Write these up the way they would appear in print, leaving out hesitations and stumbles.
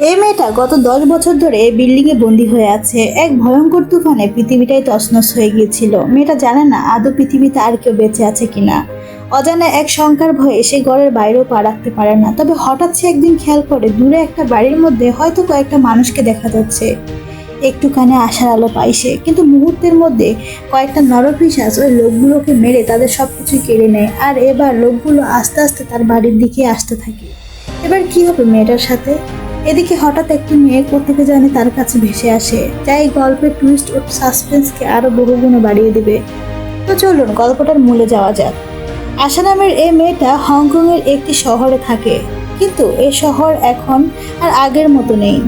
এই মেয়েটা গত 10 বছর ধরে বিল্ডিং এ বন্দী হয়ে আছে। এক ভয়ঙ্কর তুফানে পৃথিবীটাই তছনছ হয়ে গিয়েছিল। মেয়েটা জানে না আদৌ পৃথিবীতে আর কেউ বেঁচে আছে কিনা। অজানা এক শঙ্কার ভয়ে সে ঘরের বাইরেও পা রাখতে পারে না। তবে হঠাৎ সে একদিন খেয়াল করে দূরে একটা বাড়ির মধ্যে হয়তো কয়েকটা মানুষকে দেখা যাচ্ছে। একটুখানি আশার আলো পায় সে, কিন্তু মুহূর্তের মধ্যে কয়েকটা নরপিশাচ ওই লোকগুলোকে মেরে তাদের সবকিছু কেড়ে নেয়। আর এবার লোকগুলো আস্তে আস্তে তার বাড়ির দিকে আসতে থাকে। এবার কি হবে মেয়েটার সাথে? এদিকে হঠাৎ একটি মেয়ে কোত্থেকে জানে তার কাছে ভেসে আসে, যা এই গল্পের টুইস্ট ও সাসপেন্সকে আরো বহুগুণে বাড়িয়ে দিবে। তো চলুন গল্পটার মূলে যাওয়া যাক। আশা নামের এই মেয়েটা হংকং এর একটি শহরে থাকে, কিন্তু এই শহর এখন আর আগের মতো নেই।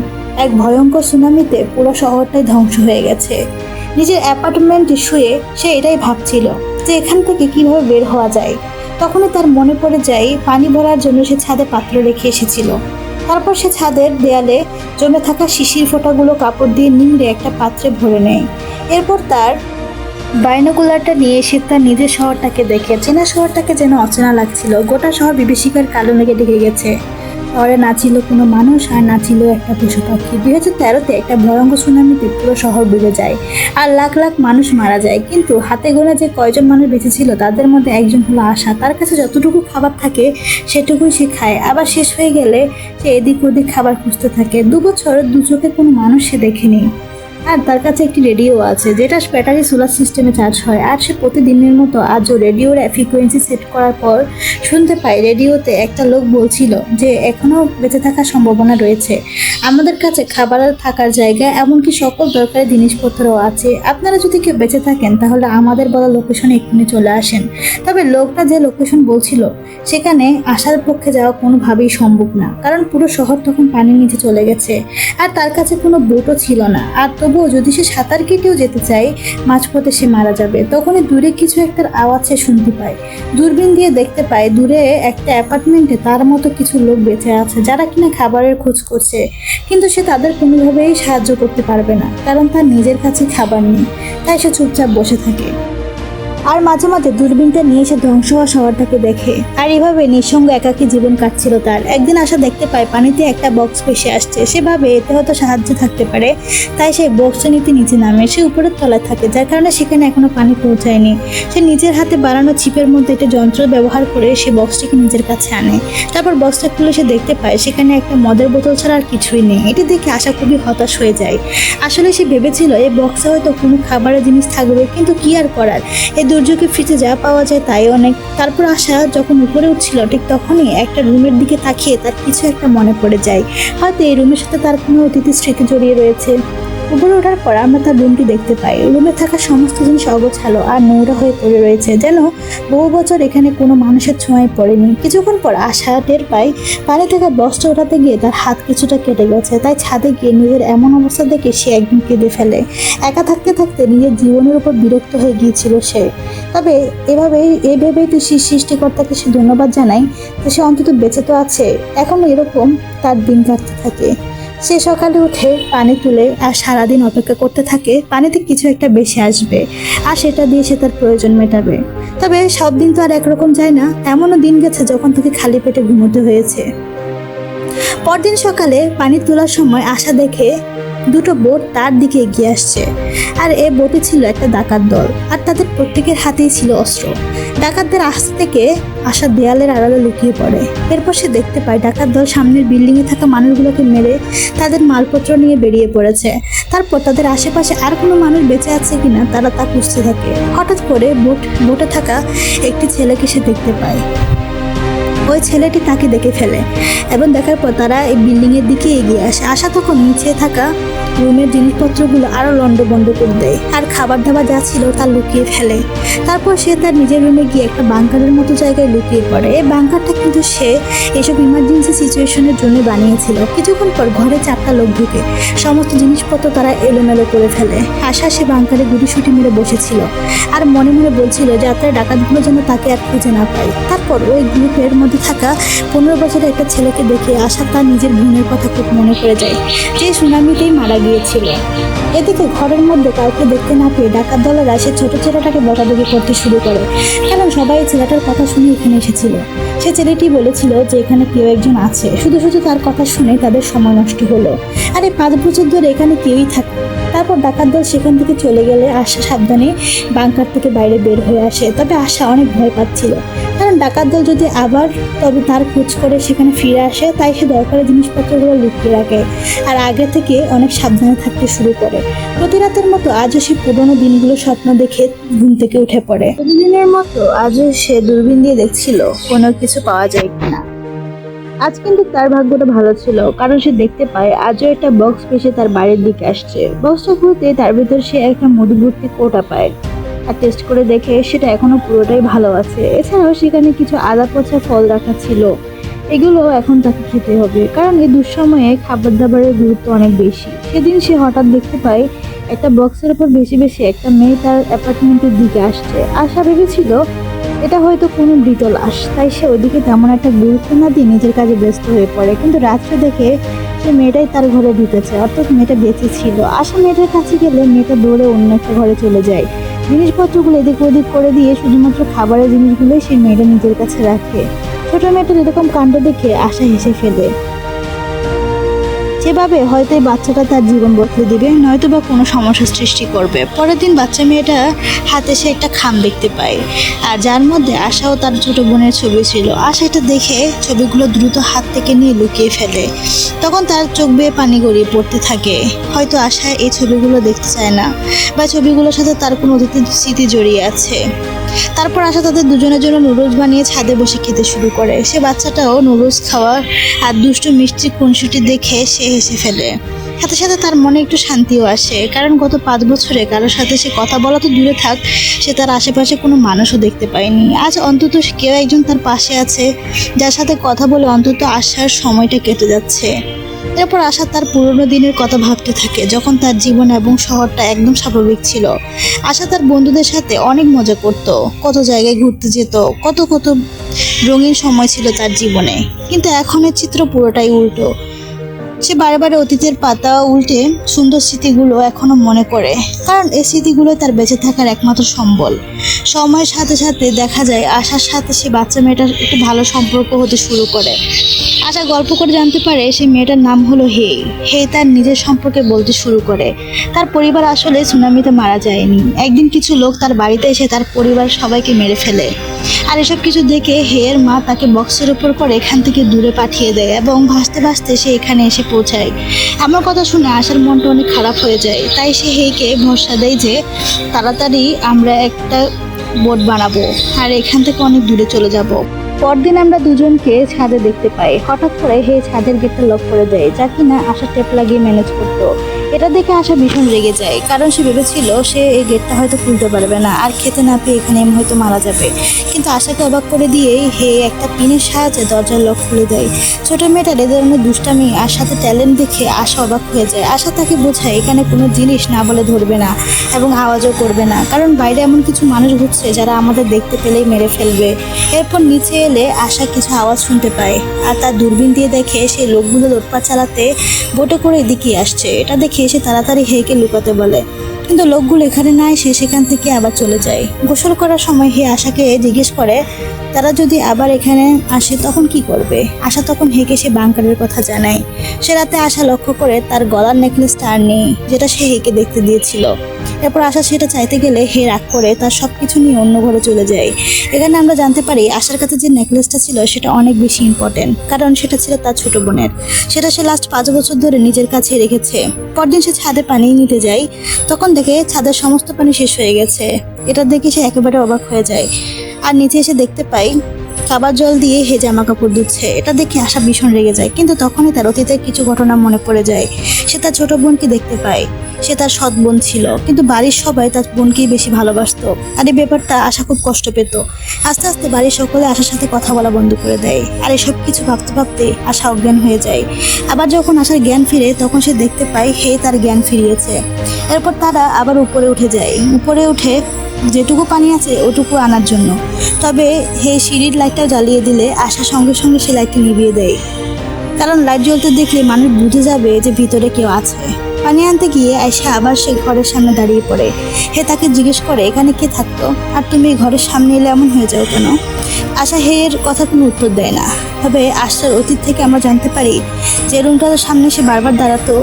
এক ভয়ঙ্কর সুনামিতে পুরো শহরটাই ধ্বংস হয়ে গেছে। নিজের অ্যাপার্টমেন্টে শুয়ে সে এটাই ভাবছিল যে এখান থেকে কিভাবে বের হওয়া যায়। তখনই তার মনে পড়ে যায় পানি ভরার জন্য সে ছাদে পাত্র রেখে এসেছিল। তারপর সে ছাদের দেয়ালে জমে থাকা শিশির ফোঁটাগুলো কাপড় দিয়ে নিংড়ে একটা পাত্রে ভরে নেয়। এরপর তার বাইনোকুলারটা নিয়ে এসে তার নিজের শহরটাকে দেখে চেনা শহরটাকে যেন অচেনা লাগছিল। গোটা শহর বিভীষিকার কালো মেঘে ঢেকে গেছে। শহরে না ছিল কোনো মানুষ আর না ছিল একটা পশু পাখি। 2013-তে একটা ভয়ঙ্কর সুনামিতে পুরো শহর ডুবে যায় আর লাখ লাখ মানুষ মারা যায়। কিন্তু হাতে গোনা যে কয়জন মানুষ বেঁচে ছিল তাদের মধ্যে একজন হলো আশা। তার কাছে যতটুকু খাবার থাকে সেটুকুই সে খায়, আবার শেষ হয়ে গেলে সে এদিক ওদিক খাবার খুঁজতে থাকে। 2 বছর দু চোখে কোনো মানুষ সে দেখেনি। আর তার কাছে একটি রেডিও আছে যেটা ব্যাটারি সোলার সিস্টেমে চার্জ হয়। আর সে প্রতিদিনের মতো আজও রেডিওর ফ্রিকোয়েন্সি সেট করার পর শুনতে পায় রেডিওতে একটা লোক বলছিল যে এখনো বেঁচে থাকার সম্ভাবনা রয়েছে। আমাদের কাছে খাবার আর থাকার জায়গা এমনকি সকল দরকারি জিনিসপত্রও আছে। আপনারা যদি কেউ বেঁচে থাকেন তাহলে আমাদের বলা লোকেশনে এক্ষুনি চলে আসেন। তবে লোকটা যে লোকেশন বলছিল সেখানে আসার পক্ষে যাওয়া কোনোভাবেই সম্ভব না, কারণ পুরো শহর তখন পানির নিচে চলে গেছে আর তার কাছে কোনো বোটও ছিল না। আর তবুও যদি সে সাঁতার কেটেও যেতে চায় মাঝপথে সে মারা যাবে। তখনই দূরে কিছু একটা আওয়াজ সে শুনতে পায়। দূরবীন দিয়ে দেখতে পায় দূরে একটা অ্যাপার্টমেন্টে তার মতো কিছু লোক বেঁচে আছে যারা কিনা খাবারের খোঁজ করছে, কিন্তু সে তাদের কোনোভাবেই সাহায্য করতে পারবে না, কারণ তার নিজের কাছে খাবার নেই। তাই সে চুপচাপ বসে থাকে আর মাঝে মাঝে দূরবীনটা নিয়ে সে ধ্বংস হওয়া শহরটাকে দেখে। আর এভাবে নিঃসঙ্গ একাকী জীবন কাটছিল তার। একদিন আশা দেখতে পায় পানিতে একটা বক্স ভেসে আসছে। সে ভাবে এতে হয়তো সাহায্য থাকতে পারে, তাই সে বক্সটা নিতে নিচে নামে। সে উপরের তলায় থাকে, যার কারণে সেখানে এখনো পানি পৌঁছায়নি। সে নিজের হাতে বানানো ছিপের মধ্যে একটা যন্ত্র ব্যবহার করে সে বক্সটাকে নিজের কাছে আনে। তারপর বক্সটা খুলে সে দেখতে পায় সেখানে একটা মদের বোতল ছাড়া আর কিছুই নেই। এটি দেখে আশা খুবই হতাশ হয়ে যায়। আসলে সে ভেবেছিল এই বক্সে হয়তো কোনো খাবারের জিনিস থাকবে, কিন্তু কি আর করার, এই দুর্যোগে ফ্রিজে যা পাওয়া যায় তাই অনেক। তারপর আশা যখন উপরে উঠছিল ঠিক তখনই একটা রুমের দিকে তাকিয়ে তার কিছু একটা মনে পড়ে যায়। হয়তো এই রুমের সাথে তার কোনো অতীতের স্মৃতি জড়িয়ে রয়েছে। উপরে ওঠার পর আমরা তার রুমটি দেখতে পাই। রুমে থাকা সমস্ত জিনিস অগোছালো আর নোংরা হয়ে পড়ে রয়েছে, যেন বহু বছর এখানে কোনো মানুষের ছোঁয়ায় পড়েনি। কিছুক্ষণ পর আশা টের পায় পানি থেকে বস্তা ওঠাতে গিয়ে তার হাত কিছুটা কেটে গেছে। তাই ছাদে গিয়ে নিজের এমন অবস্থা দেখে সে একদম কেঁদে ফেলে। একা থাকতে থাকতে নিজের জীবনের উপর বিরক্ত হয়ে গিয়েছিল সে। তবে এইভাবেই তো সৃষ্টিকর্তাকে সে ধন্যবাদ জানাই যে সে অন্তত বেঁচে তো আছে। এখন এরকম তার দিন কাটতে থাকে। সে সকালে উঠে পানি তুলে আর সারাদিন অপেক্ষা করতে থাকে পানিতে কিছু একটা বেশি আসবে আর সেটা দিয়ে সে তার প্রয়োজন মেটাবে। তবে সব দিন তো আর একরকম যায় না। এমনও দিন গেছে যখন তাকে খালি পেটে ঘুমোতে হয়েছে। পরদিন সকালে পানি তোলার সময় আশা দেখে দুটো বোট তার দিকে এগিয়ে আসছে। আর এ বোটে ছিল একটা ডাকাত দল, আর তাদের প্রত্যেকের হাতেই ছিল অস্ত্র। ডাকাতদের আসতে থেকে আশা দেয়ালের আড়ালে লুকিয়ে পড়ে। এরপর সে দেখতে পায় ডাকাত দল সামনের বিল্ডিংয়ে থাকা মানুষগুলোকে মেরে তাদের মালপত্র নিয়ে বেরিয়ে পড়েছে। তারপর তাদের আশেপাশে আর কোনো মানুষ বেঁচে আছে কিনা তারা তা খুঁজতে থাকে। হঠাৎ করে বোটে থাকা একটি ছেলেকে সে দেখতে পায়। ওই ছেলেটি তাকে দেখে ফেলে এবং দেখার পর তারা এই বিল্ডিংয়ের দিকে এগিয়ে আসে। আশা তখন নিচে থাকা রুমের জিনিসপত্রগুলো আরও লন্ডভন্ড করে দেয় আর খাবার দাবার যা ছিল তা লুকিয়ে ফেলে। তারপর সে তার নিজের রুমে গিয়ে একটা বাংকারের মতো জায়গায় লুকিয়ে পড়ে। এই বাংকারটা কিন্তু সে এসব ইমার্জেন্সি সিচুয়েশনের জন্য বানিয়েছিল। কিছুক্ষণ পর ঘরে 4টা লোক ঢুকে সমস্ত জিনিসপত্র তারা এলোমেলো করে ফেলে। আশা সে বাংকারে গুটিসুটি মেরে বসেছিল আর মনে মনে বলছিল যাত্রায় ডাকাতগুলো যেন তাকে আর খুঁজে না পায়। তারপর ওই গ্রুপের মধ্যে থাকা 15 বছরের একটা ছেলেকে দেখে আশা তার নিজের বোনের কথা খুব মনে পড়ে যায়, যে সুনামিতেই মারা গিয়েছিল। এদিকে ঘরের মধ্যে কাউকে দেখতে না পেয়ে ডাকাত দলেরা সে ছোট ছেলেটাকে বকাবকি করতে শুরু করে, কারণ সবাই ছেলেটার কথা শুনে এখানে এসেছিল। সে ছেলেটি বলেছিল যে এখানে কেউ একজন আছে, শুধু শুধু তার কথা শুনে তাদের সময় নষ্ট হলো। আরে 5 বছর ধরে এখানে কেউই থাকে। তারপর ডাকাত দল সেখান থেকে চলে গেলে আশা সাবধানে বাংকার থেকে বাইরে বের হয়ে আসে। তবে আশা অনেক ভয় পাচ্ছিল, কারণ ডাকাত দল যদি আবার তবে তার খোঁজ করে সেখানে ফিরে আসে, তাই সে দরকারি জিনিসপত্রগুলো লুকিয়ে রাখে আর আগে থেকে অনেক সাবধানে থাকতে শুরু করে। প্রতি রাতের মতো আজও সে পুরোনো দিনগুলো স্বপ্ন দেখে ঘুম থেকে উঠে পড়ে। প্রতিদিনের মতো আজও সে দূরবীন দিয়ে দেখছিল কোনো কিছু পাওয়া যায় কিনা। আজ কিন্তু তার ভাগ্যটা ভালো ছিল, কারণ সে দেখতে পায় আজও একটা বক্স পেশে তার বাড়ির দিকে আসছে। বক্সটা খুলতে তার ভিতর সে একটা মধুভর্তি কৌটা পায়, আর টেস্ট করে দেখে সেটা এখনো পুরোটাই ভালো আছে। এছাড়াও সেখানে কিছু আদা পচা ফল রাখা ছিল, এগুলো এখন তাকে খেতে হবে, কারণ এই দুঃসময়ে খাবার দাবারের গুরুত্ব অনেক বেশি। সেদিন সে হঠাৎ দেখতে পায় একটা বক্সের উপর বেশি বেশি একটা মেয়ে তার অ্যাপার্টমেন্টের দিকে আসছে। আশা ভেবেছিল এটা হয়তো কোনো মৃত লাশ, তাই সে ওইদিকে তেমন একটা গুরুত্ব না দিয়ে নিজের কাজে ব্যস্ত হয়ে পড়ে। কিন্তু রাত্রে দেখে সে মেয়েটাই তার ঘরে ঢুকেছে, অর্থাৎ মেয়েটা বেঁচে ছিল। আশা মেয়েটার কাছে গেলে মেয়েটা দৌড়ে অন্য একটা ঘরে চলে যায়। জিনিসপত্রগুলো এদিক ওদিক করে দিয়ে শুধুমাত্র খাবারের জিনিসগুলোই সে মেয়েটা নিজের কাছে রাখে। ছোট মেয়েটার এরকম কাণ্ড দেখে আশা হেসে ফেলে। যেভাবে হয়তো এই বাচ্চাটা তার জীবন বদলে দিবে, নয়তো বা কোনো সমস্যার সৃষ্টি করবে। পরের দিন বাচ্চা মেয়েটা হাতে সে একটা খাম দেখতে পায়, আর যার মধ্যে আশা ও তার ছোট বোনের ছবি ছিল। আশা এটা দেখে ছবিগুলো দ্রুত হাত থেকে নিয়ে লুকিয়ে ফেলে। তখন তার চোখ বেয়ে পানি গড়িয়ে পড়তে থাকে। হয়তো আশা এই ছবিগুলো দেখতে চায় না, বা ছবিগুলোর সাথে তার কোনো অতীতের স্মৃতি জড়িয়ে আছে। তারপর আশা তাদের দুজনের জন্য নুডলস বানিয়ে ছাদে বসে খেতে শুরু করে। সে বাচ্চাটাও নুডলস খাওয়ার আর দুষ্টু মিষ্টি খুনসুটি দেখে সে হেসে ফেলে। সাথে সাথে তার মনে একটু শান্তিও আসে, কারণ গত 5 বছরে কারোর সাথে সে কথা বলা তো দূরে থাক, সে তার আশেপাশে কোনো মানুষও দেখতে পায়নি। আজ অন্তত কেউ একজন তার পাশে আছে, যার সাথে কথা বলে অন্তত আসার সময়টা কেটে যাচ্ছে। এরপর আশা তার পুরনো দিনের কথা ভাবতে থাকে, যখন তার জীবন এবং শহরটা একদম স্বাভাবিক ছিল। আশা তার বন্ধুদের সাথে অনেক মজা করত, কত জায়গায় ঘুরতে যেত, কত কত রঙিন সময় ছিল তার জীবনে। কিন্তু এখনের চিত্র পুরোটাই উল্টো। সে বারে বারে অতীতের পাতা উল্টে সুন্দর স্মৃতিগুলো এখনো মনে করে, কারণ এই স্মৃতিগুলো তার বেঁচে থাকার একমাত্র সম্বল। সময়ের সাথে সাথে দেখা যায় আশার সাথে সে বাচ্চা মেয়েটার একটু ভালো সম্পর্ক হতে শুরু করে। আশা গল্প করে জানতে পারে সেই মেয়েটার নাম হলো হে। হে তার নিজের সম্পর্কে বলতে শুরু করে। তার পরিবার আসলে সুনামিতে মারা যায়নি, একদিন কিছু লোক তার বাড়িতে এসে তার পরিবার সবাইকে মেরে ফেলে। আর এসব কিছু দেখে হে এর মা তাকে বক্সের উপর করে এখান থেকে দূরে পাঠিয়ে দেয়, এবং ভাসতে ভাসতে সে এখানে এসে পৌঁছায়। আমার কথা শুনে আশার মনটা অনেক খারাপ হয়ে যায়, তাই সে হেকে ভরসা দেয় যে তাড়াতাড়ি আমরা একটা বোট বানাবো আর এখান থেকে অনেক দূরে চলে যাব। পরদিন আমরা দুজনকে ছাদে দেখতে পাই। হঠাৎ করে হে ছাদের গেটটা লক করে দেয়, যা কিনা আশা টেপ লাগিয়ে ম্যানেজ করতো। এটা দেখে আশা ভীষণ রেগে যায়, কারণ সে ভেবেছিল সে এই গেটটা হয়তো খুলতে পারবে না, আর খেতে না পেয়ে এখানে হয়তো মারা যাবে। কিন্তু আশাকে অবাক করে দিয়েই হে একটা পিনের সাহায্যে দরজার লক খুলে দেয়। ছোট মেয়েটার এ ধরনের দুষ্টামি আর সাথে ট্যালেন্ট দেখে আশা অবাক হয়ে যায়। আশা তাকে বোঝায় এখানে কোনো জিনিস না বলে ধরবে না এবং আওয়াজও করবে না, কারণ বাইরে এমন কিছু মানুষ ঘুরছে যারা আমাদের দেখতে পেলেই মেরে ফেলবে। এরপর নিচে এলে আশা কিছু আওয়াজ শুনতে পায়, আর তার দূরবীন দিয়ে দেখে সেই লোকগুলো লোটপা চালাতে বোটে করে এদিকে আসছে। এটা দেখে সে তাড়াতাড়ি হেকে লুকাতে বলে, কিন্তু লোকগুলো এখানে না এসে সেখান থেকে আবার চলে যায়। গোসল করার সময় হে আশাকে জিজ্ঞেস করে তারা যদি আবার এখানে আসে তখন কি করবে। আশা তখন হেকে সে বাংকারের কথা জানায়। সে রাতে আশা লক্ষ্য করে তার গলার নেকলেসটা আর নেই, যেটা সে হেকে দেখতে দিয়েছিল। এরপর আশা সেটা চাইতে গেলে হে রাগ করে তার সবকিছু নিয়ে অন্য ঘরে চলে যায়। এখানে আমরা জানতে পারি আশার কাছে যে নেকলেসটা ছিল সেটা অনেক বেশি ইম্পর্টেন্ট, কারণ সেটা ছিল তার ছোট বোনের। সেটা সে লাস্ট 5 বছর ধরে নিজের কাছে রেখেছে। পরদিন সে ছাদে পানি নিতে যায়, তখন দেখে ছাদের সমস্ত পানি শেষ হয়ে গেছে। এটা দেখে সে একেবারে অবাক হয়ে যায়, আর নিচে এসে দেখতে পাই খাবার জল দিয়ে হে জামা কাপড় ধুচ্ছে। এটা দেখে আশা ভীষণ রেগে যায়, কিন্তু তখনই তার অতীতের কিছু ঘটনা মনে পড়ে যায়। সে তার ছোট বোনকে দেখতে পায়। সে তার সৎ বোন ছিল, কিন্তু বাড়ির সবাই তার বোনকেই বেশি ভালোবাসতো, আর এই ব্যাপারটা আশা খুব কষ্ট পেত। আস্তে আস্তে বাড়ির সকলে আশার সাথে কথা বলা বন্ধ করে দেয়, আর এসব কিছু ভাবতে ভাবতে আশা অজ্ঞান হয়ে যায়। আবার যখন আশার জ্ঞান ফিরে তখন সে দেখতে পায় হে তার জ্ঞান ফিরিয়েছে। এরপর তারা আবার উপরে উঠে যায়। উপরে উঠে যেটুকু পানি আছে ওটুকু আনার জন্য। তবে হে সিঁড়ির লাইটটা জ্বালিয়ে দিলে আশা সঙ্গে সঙ্গে সে লাইটটা নিভিয়ে দেয়, কারণ লাইট জ্বলতে দেখলে মানুষ বুঝে যাবে যে ভিতরে কেউ আছে। পানি আনতে গিয়ে আয়শা আবার সে ঘরের সামনে দাঁড়িয়ে পড়ে। হে তাকে জিজ্ঞেস করে, এখানে কে থাকতো, আর তুমি এই ঘরের সামনে এলে এমন হয়ে যাও কেন? আশা হে এর কথা কোনো উত্তর দেয় না। তবে আশার অতীত থেকে আমরা জানতে পারি যে রুমটার সামনে সে বারবার দাঁড়াতো,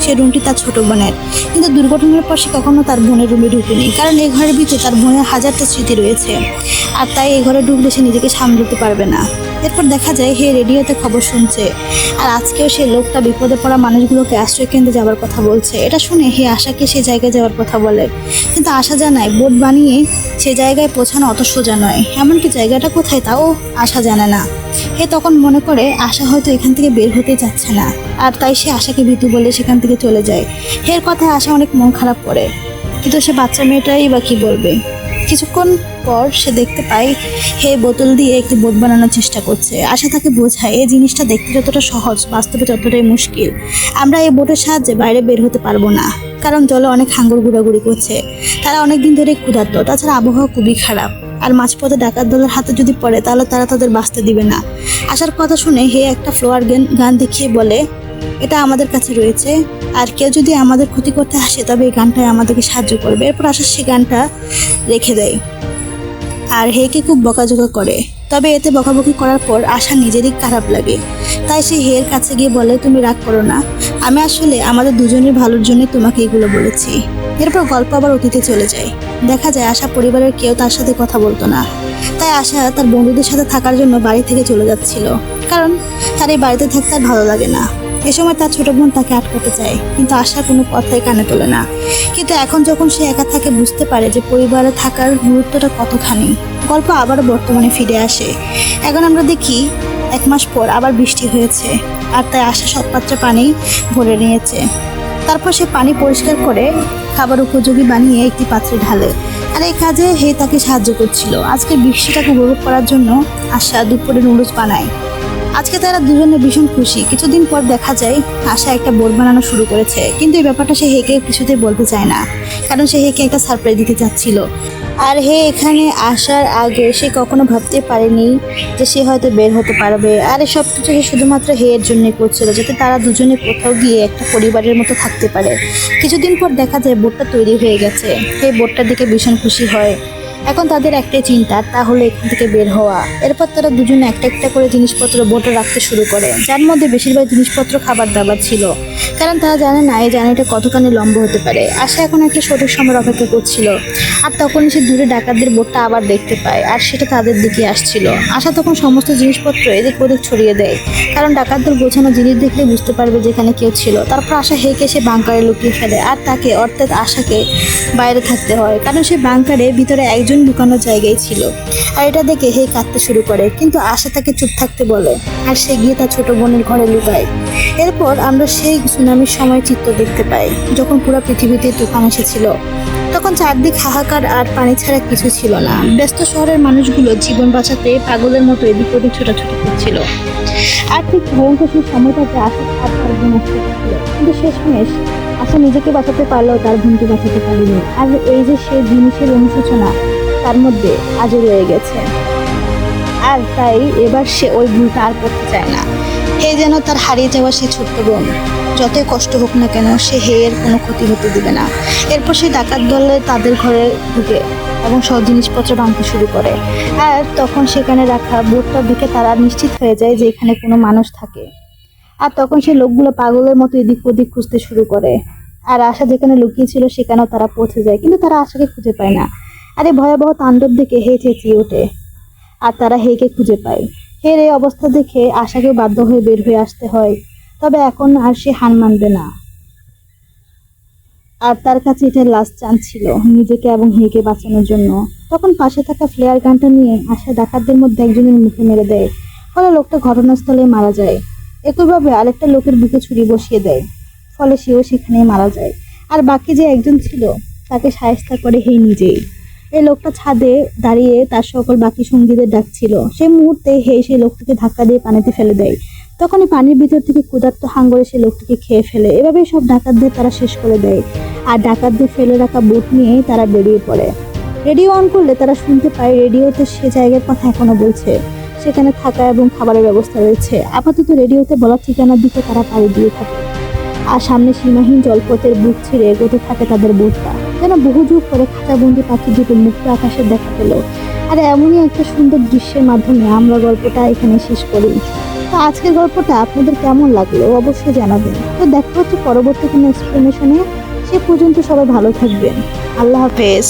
সে রুমটি তার ছোট বোনের। কিন্তু দুর্ঘটনার পর সে কখনো তার বোনের রুমে ঢুকেনি, কারণ এই ঘরের ভিতরে তার বোনের হাজারটা স্মৃতি রয়েছে, আর তাই এই ঘরে ঢুকলে সে নিজেকে সামলাতে পারবে না। এরপর দেখা যায় হে রেডিওতে খবর শুনছে, আর আজকেও সে লোকটা বিপদে পড়া মানুষগুলোকে আশ্রয় কেন্দ্রে যাওয়ার কথা বলছে। এটা শুনে হে আশাকে সে জায়গায় যাওয়ার কথা বলে, কিন্তু আশা জানায় বোট বানিয়ে সে জায়গায় পৌঁছানো অত সোজা নয়, এমনকি জায়গাটা কোথায় তাও আশা জানে না। হে তখন মনে করে আশা হয়তো এখান থেকে বের হতে চাচ্ছে না, আর তাই সে আশাকে ভীতু বলে সেখান থেকে চলে যায়। হের কথায় আশা অনেক মন খারাপ করে, কিন্তু সে বাচ্চা মেয়েটাই বা কি বলবে। কিছুক্ষণ পর সে দেখতে পায় হে বোতল দিয়ে একটি বোট বানানোর চেষ্টা করছে। আশা তাকে বোঝায় এই জিনিসটা দেখতে যতটা সহজ, বাস্তবে ততটাই মুশকিল। আমরা এই বোটের সাহায্যে বাইরে বের হতে পারবো না, কারণ জলে অনেক হাঙ্গর ঘোরাঘুরি করছে, তারা অনেকদিন ধরে ক্ষুধার্ত, তাছাড়া আবহাওয়া খুবই খারাপ, আর মাঝপথে ডাকাত দলের হাতে যদি পড়ে তাহলে তারা তাদের বাঁচতে দিবে না। আশার কথা শুনে হে একটা ফ্লোয়ার গান দেখিয়ে বলে, এটা আমাদের কাছে রয়েছে, আর কেউ যদি আমাদের ক্ষতি করতে আসে তবে এই গানটাই আমাদেরকে সাহায্য করবে। এরপর আশা সে গানটা রেখে দেয় আর হেকে খুব বকাঝকা করে। তবে এতে বকাবকি করার পর আশা নিজেরই খারাপ লাগে, তাই সে হের কাছে গিয়ে বলে, তুমি রাগ করো না, আমি আসলে আমাদের দুজনের ভালোর জন্য তোমাকে এগুলো বলেছি। এরপর গল্প আবার অতীতে চলে যায়। দেখা যায় আশা পরিবারের কেউ তার সাথে কথা বলতো না, তাই আশা তার বন্ধুদের সাথে থাকার জন্য বাড়ি থেকে চলে যাচ্ছিল, কারণ তার এই বাড়িতে থাকতে আর ভালো লাগে না। এ সময় তার ছোট বোন তাকে আটকাতে চায়, কিন্তু আশা কোনো কথাই কানে তোলে না। কিন্তু এখন যখন সে একা থাকে বুঝতে পারে যে পরিবারে থাকার গুরুত্বটা কতখানি। গল্প আবার বর্তমানে ফিরে আসে। এখন আমরা দেখি 1 মাস পর আবার বৃষ্টি হয়েছে, আর তাই আশা সব পাত্রে পানি ভরে নিয়েছে। তারপর সে পানি পরিষ্কার করে খাবার উপযোগী বানিয়ে একটি পাত্রে ঢালে, আর এই কাজে হে তাকে সাহায্য করছিল। আজকে বৃষ্টিটাকে উপভোগ করার জন্য আশা দুপুরে নুডলস বানায়। আজকে তারা দুজনে ভীষণ খুশি। কিছুদিন পর দেখা যায় আশা একটা বোর্ড বানানো শুরু করেছে, কিন্তু এই ব্যাপারটা সে হেকে কিছুতেই বলতে চায় না, কারণ সে হেকে একটা সারপ্রাইজ দিতে চাচ্ছিল। আর হে এখানে আসার আগে সে কখনো ভাবতে পারেনি যে সে হয়তো বের হতে পারবে, আর এসব কিছু সে শুধুমাত্র হেয়ের জন্যই করছিল, যাতে তারা দুজনে কোথাও গিয়ে একটা পরিবারের মতো থাকতে পারে। কিছুদিন পর দেখা যায় বোর্ডটা তৈরি হয়ে গেছে। হে বোর্ডটার দিকে ভীষণ খুশি হয়। এখন তাদের একটাই চিন্তা, তা হলো এখান থেকে বের হওয়া। এরপর তারা দুজনে একটা একটা করে জিনিসপত্র বোটে রাখতে শুরু করে, যার মধ্যে বেশিরভাগ জিনিসপত্র খাবার দাবার ছিল, কারণ তারা জানে না এই জার্নিটা কতখানি লম্বা হতে পারে। আশা এখন একটা সঠিক সময় অপেক্ষা করছিল, আর তখনই সে দূরে ডাকাতদের বোটটা আবার দেখতে পায়, আর সেটা তাদের দিকে আসছিল। আশা তখন সমস্ত জিনিসপত্র এদিক ওদিক ছড়িয়ে দেয়, কারণ ডাকাতদের গোছানো জিনিস দেখলে বুঝতে পারবে যেখানে কেউ ছিল। তারপর আশা হেকে সে বাংকারে লুকিয়ে ফেলে, আর তাকে অর্থাৎ আশাকে বাইরে থাকতে হয়, কারণ সে বাংকারে ভিতরে একজন লুকানোর জায়গায় ছিল। আর এটা দেখে হে কাঁদতে শুরু করে, কিন্তু আশা তাকে চুপ থাকতে বলে, আর সে গিয়ে তার ছোট বোনের ঘরে লুকায়। এরপর আমরা সেই সুনামির সময় চিত্র দেখতে পাই, যখন পুরো পৃথিবীতে তুফান এসেছিল। তখন চারদিক হাহাকার, আর পানি ছাড়া কিছু ছিল না। ব্যস্ত শহরের মানুষগুলো জীবন বাঁচাতে পাগলের মতো এদিক ওদিক ছোটাছুটি করছিল। আর ঠিক ভয়ঙ্কর সেই সময়টাতে আশা আর তার বোন আসতে ছিল, কিন্তু শেষমেশ আশা নিজেকে বাঁচাতে পারলেও তার বোনকে বাঁচাতে পারেনি। আর এই যে সে জিনিসের অনুশোচনা তার মধ্যে আজও রয়ে গেছে, আর তাই এবার সে ওই ভুলটা আর করতে চায় না। হে যেন তার হারিয়ে যাওয়া সে ছোট্ট বোন, যতই কষ্ট হোক না কেন সে হেয়ের কোনো ক্ষতি হতে দিবে না। এরপর সে ডাকাত দলে তাদের ঘরে ঢুকে এবং সব জিনিসপত্র ভাঙতে শুরু করে, আর তখন সেখানে রাখা বোটটার দিকে তারা নিশ্চিত হয়ে যায় যে এখানে কোনো মানুষ থাকে। আর তখন সেই লোকগুলো পাগলের মতো এদিক ওদিক খুঁজতে শুরু করে, আর আশা যেখানে লুকিয়ে ছিল সেখানেও তারা পৌঁছে যায়, কিন্তু তারা আশাকে খুঁজে পায় না। আর এই ভয়াবহ তাণ্ডব দেখে হে চেঁচিয়ে ওঠে, আর তারা হেকে খুঁজে পায়। হের এই অবস্থা দেখে আশাকে বাধ্য হয়ে বের হয়ে আসতে হয়, তবে এখন আর সে হার মানবে না। আর তার কাছে এটা লাস্ট চান্স ছিল নিজেকে এবং হেকে বাঁচানোর জন্য। তখন পাশে থাকা ফ্লেয়ার গানটা নিয়ে আশা ডাকাতদের মধ্যে একজনের মুখে মেরে দেয়, ফলে লোকটা ঘটনাস্থলে মারা যায়। একইভাবে আরেকটা লোকের বুকে ছুরি বসিয়ে দেয়, ফলে সেও সেখানেই মারা যায়। আর বাকি যে একজন ছিল তাকে শায়েস্তা করে হে নিজেই। এই লোকটা ছাদে দাঁড়িয়ে তার সকল বাকি সঙ্গীদের ডাকছিল। সেই মুহূর্তে হে সেই লোকটিকে ধাক্কা দিয়ে পানিতে ফেলে দেয়। তখনই পানির ভিতর থেকে ক্ষুধার্ত হাঙ্গরে সেই লোকটিকে খেয়ে ফেলে। এভাবে সব ডাকাতদের তারা শেষ করে দেয়, আর ডাকাতদের ফেলে রাখা বোট নিয়ে তারা বেরিয়ে পড়ে। রেডিও অন করলে তারা শুনতে পায় রেডিওতে সে জায়গার কথা এখনো বলছে। সেখানে থাকা এবং খাবারের ব্যবস্থা রয়েছে। আপাতত রেডিওতে বলা ঠিকানার দিকে তারা পাড়ি দিয়ে থাকে। আর সামনে সীমাহীন জলপথের বুক ছিঁড়ে এগোতে থাকে তাদের বোটটা, যেন বহু যুগ পরে খাঁচাবন্দি পাখি দুটো মুক্ত আকাশের দেখা পেল। আর এমনই একটা সুন্দর দৃশ্যের মাধ্যমে আমরা গল্পটা এখানে শেষ করি। তো আজকের গল্পটা আপনাদের কেমন লাগলো অবশ্যই জানাবেন। তো দেখা হচ্ছে পরবর্তী কোনো এক্সপ্লেনেশনে। সে পর্যন্ত সবাই ভালো থাকবেন। আল্লাহ হাফেজ।